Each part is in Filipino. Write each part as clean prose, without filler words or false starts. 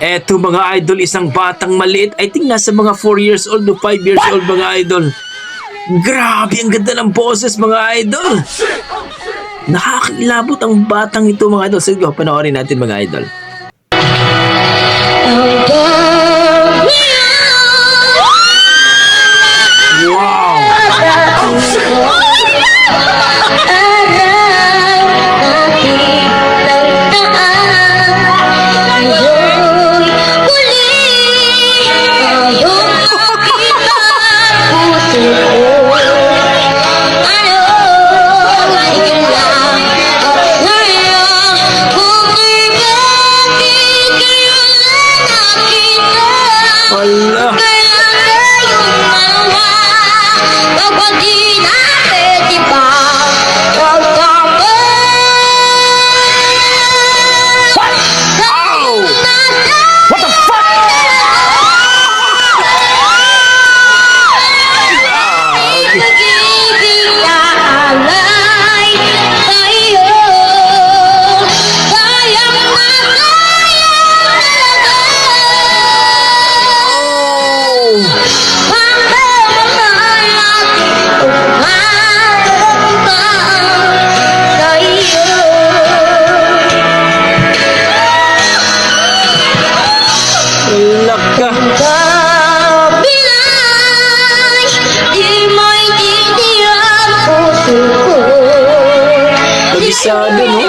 Eto mga idol, isang batang maliit. I think nasa mga 4 years old o 5 years old mga idol. Grabe, ang ganda ng boses mga idol. Nakakilabot ang batang ito mga idol. Sige, panoorin natin mga idol. Wow! Wala! Kabisado, no?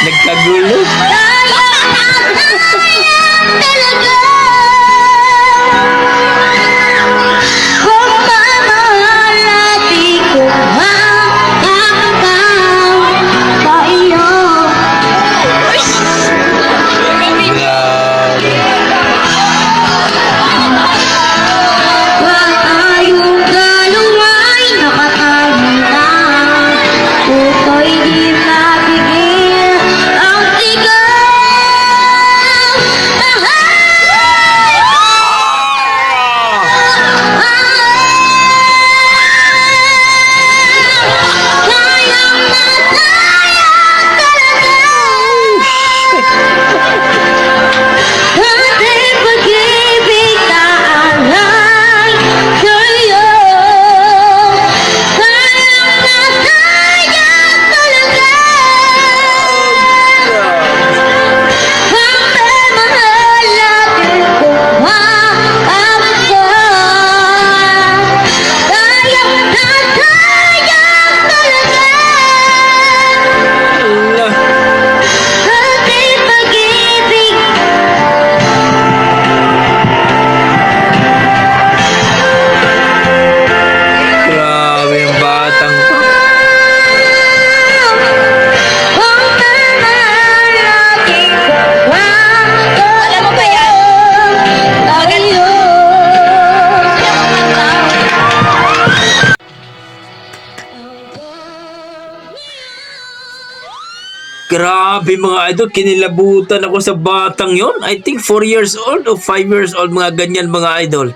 Nagkagulo. Grabe mga idol, kinilabutan ako sa batang yon. I think 4 years old o 5 years old, mga ganyan mga idol.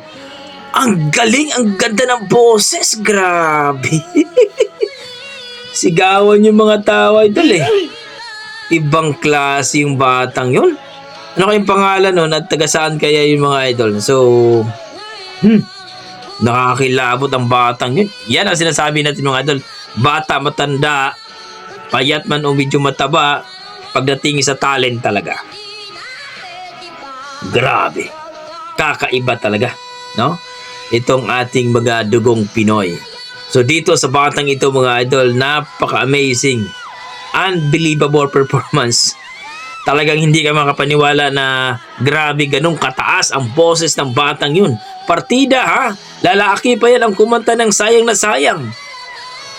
Ang galing, ang ganda ng boses, grabe. Sigawan yung mga tao idol eh. Ibang klase yung batang yon. Ano kayong pangalan nun at taga saan kaya yung mga idol? So, nakakilabot ang batang yun. Yan ang sinasabi natin mga idol. Bata, matanda, payat man o medyo mataba, pagdating sa talent talaga. Grabe. Kakaiba talaga, no? Itong ating mga dugong Pinoy. So dito sa batang ito mga idol, napaka-amazing. Unbelievable performance. Talagang hindi ka makapaniwala na grabe ganun kataas ang boses ng batang yun. Partida ha, lalaki pa yan ang kumanta ng sayang na sayang.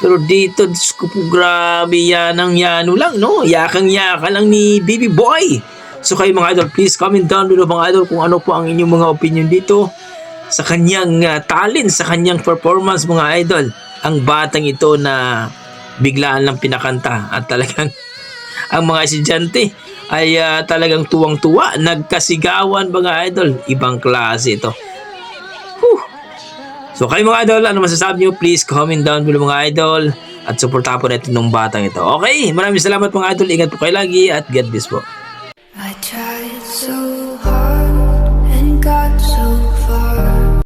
Pero dito, Diyos ko po, grabe yan ang yano lang, no? Yakang-yaka lang ni Baby Boy. So kayo mga idol, please comment down below mga idol kung ano po ang inyong mga opinion dito sa kanyang talent, sa kanyang performance mga idol. Ang batang ito na biglaan lang pinakanta at talagang ang mga estudyante ay talagang tuwang-tuwa, nagkasigawan mga idol. Ibang klase ito. Whew. So kayo mga idol, ano masasabi nyo? Please comment down below mga idol at suportahan po natin ng batang ito. Okay, maraming salamat mga idol. Ingat po kayo lagi at God bless po. I try